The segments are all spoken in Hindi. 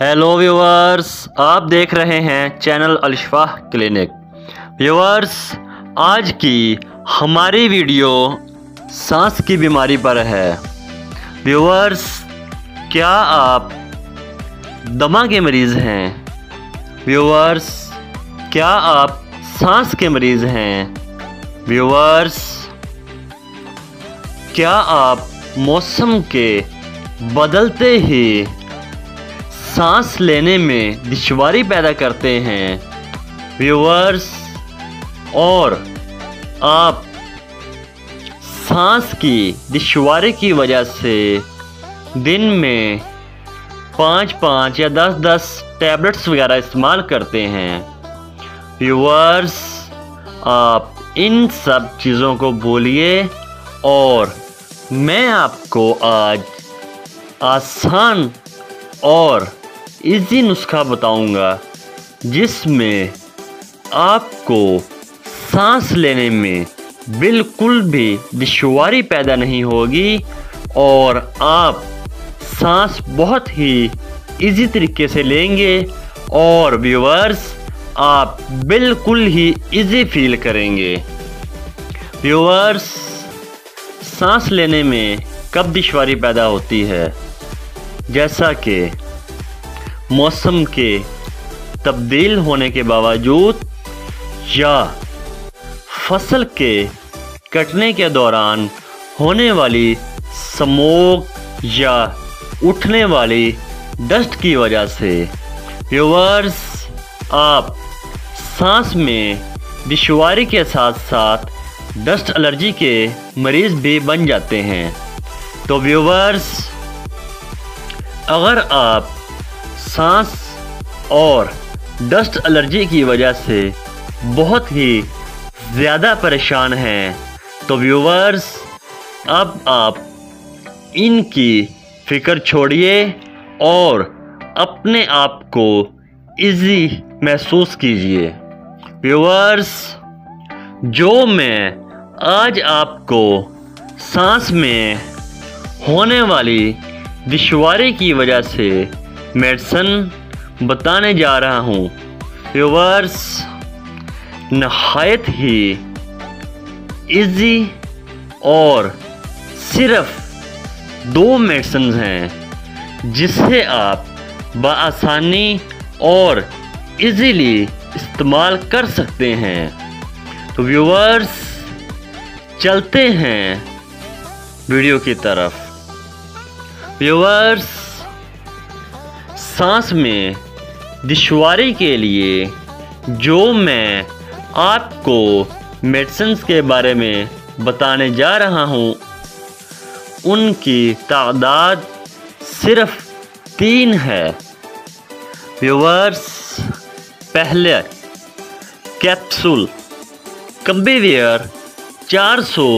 हेलो व्यूअर्स, आप देख रहे हैं चैनल अल-शिफा क्लिनिक। व्यूअर्स, आज की हमारी वीडियो सांस की बीमारी पर है। व्यूअर्स, क्या आप दमा के मरीज़ हैं? व्यूअर्स, क्या आप सांस के मरीज़ हैं? व्यूअर्स, क्या आप मौसम के बदलते ही सांस लेने में दुश्वारी पैदा करते हैं? व्यूअर्स, और आप सांस की दुश्वारी की वजह से दिन में 5-5 या 10-10 टैबलेट्स वगैरह इस्तेमाल करते हैं। व्यूअर्स, आप इन सब चीज़ों को भूलिए और मैं आपको आज आसान और इजी नुस्खा बताऊंगा जिसमें आपको सांस लेने में बिल्कुल भी दुश्वारी पैदा नहीं होगी और आप सांस बहुत ही इजी तरीके से लेंगे और व्यूअर्स, आप बिल्कुल ही इजी फील करेंगे। व्यूअर्स, सांस लेने में कब दुश्वारी पैदा होती है? जैसा कि मौसम के तब्दील होने के बावजूद या फसल के कटने के दौरान होने वाली स्मोक या उठने वाली डस्ट की वजह से। व्यूअर्स, आप सांस में दुश्वारी के साथ साथ डस्ट एलर्जी के मरीज़ भी बन जाते हैं। तो व्यूअर्स, अगर आप सांस और डस्ट एलर्जी की वजह से बहुत ही ज़्यादा परेशान हैं तो व्यूअर्स, अब आप इनकी फ़िक्र छोड़िए और अपने आप को इजी महसूस कीजिए। व्यूअर्स, जो मैं आज आपको सांस में होने वाली दुश्वारी की वजह से मेडिसिन बताने जा रहा हूँ, व्यूअर्स, नहायत ही इजी और सिर्फ 2 मेडिसिन हैं जिसे आप बआसानी और इजीली इस्तेमाल कर सकते हैं। तो व्यूअर्स, चलते हैं वीडियो की तरफ। व्यूअर्स, सांस में दुश्वारी के लिए जो मैं आपको मेडिसिन्स के बारे में बताने जा रहा हूँ, उनकी तादाद सिर्फ 3 है। व्यूअर्स, पहले कैप्सूल कम्बीवेयर 400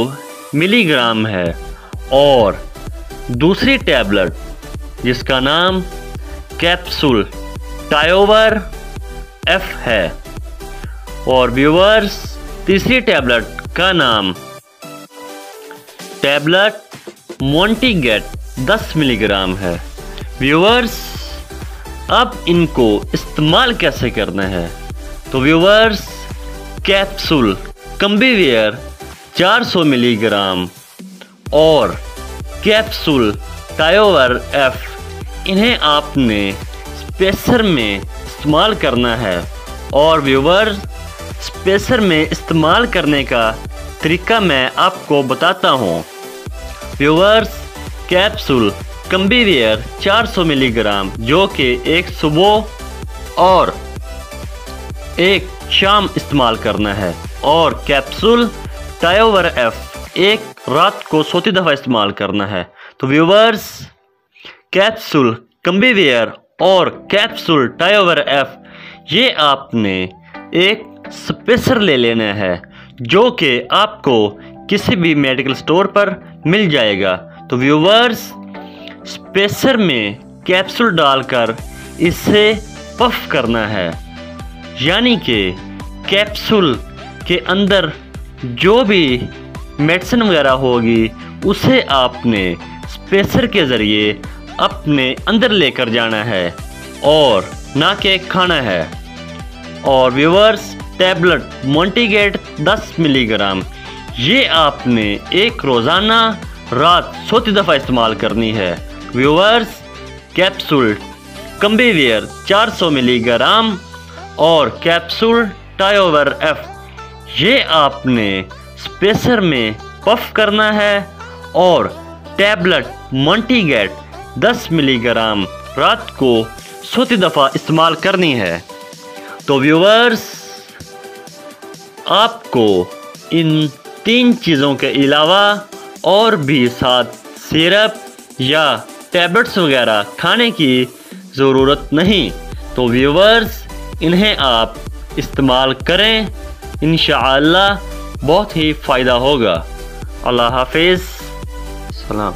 मिलीग्राम है और दूसरी टैबलेट जिसका नाम कैप्सूल टायोवर एफ है और व्यूअर्स, तीसरी टैबलेट का नाम टैबलेट मोंटीगेट 10 मिलीग्राम है। व्यूअर्स, अब इनको इस्तेमाल कैसे करना है? तो व्यूअर्स, कैप्सूल कम्बीवेयर 400 मिलीग्राम और कैप्सूल टायोवर एफ, इन्हें आपने स्पेसर में इस्तेमाल करना है। और व्यूअर्स, स्पेसर में इस्तेमाल करने का तरीका मैं आपको बताता हूँ। व्यूअर्स, कैप्सूल कम्बीवेयर 400 मिलीग्राम जो कि एक सुबह और एक शाम इस्तेमाल करना है और कैप्सूल टायोवर एफ एक रात को सोती दफ़ा इस्तेमाल करना है। तो व्यूअर्स, कैप्सूल कम्बीवेयर और कैप्सूल टायोवर एफ, ये आपने एक स्पेसर ले लेना है जो कि आपको किसी भी मेडिकल स्टोर पर मिल जाएगा। तो व्यूअर्स, स्पेसर में कैप्सूल डालकर इसे पफ करना है, यानी कि कैप्सूल के अंदर जो भी मेडिसिन वगैरह होगी उसे आपने स्पेसर के ज़रिए अपने अंदर लेकर जाना है। और ना कि खाना है। और व्यूअर्स टैबलेट मोंटीगेट 10 मिलीग्राम ये आपने एक रोज़ाना रात सोती दफ़ा इस्तेमाल करनी है। व्यूअर्स कैप्सूल कम्बीवियर 400 मिलीग्राम और कैप्सूल टायोवर एफ ये आपने स्पेसर में पफ करना है। और टैबलेट मोंटीगेट 10 मिलीग्राम रात को सोती दफ़ा इस्तेमाल करनी है। तो व्यूअर्स आपको इन 3 चीज़ों के अलावा और भी साथ सिरप या टैबलेट्स वगैरह खाने की ज़रूरत नहीं। तो व्यूअर्स इन्हें आप इस्तेमाल करें, इंशाअल्लाह बहुत ही फ़ायदा होगा। अल्लाह हाफिज़, सलाम।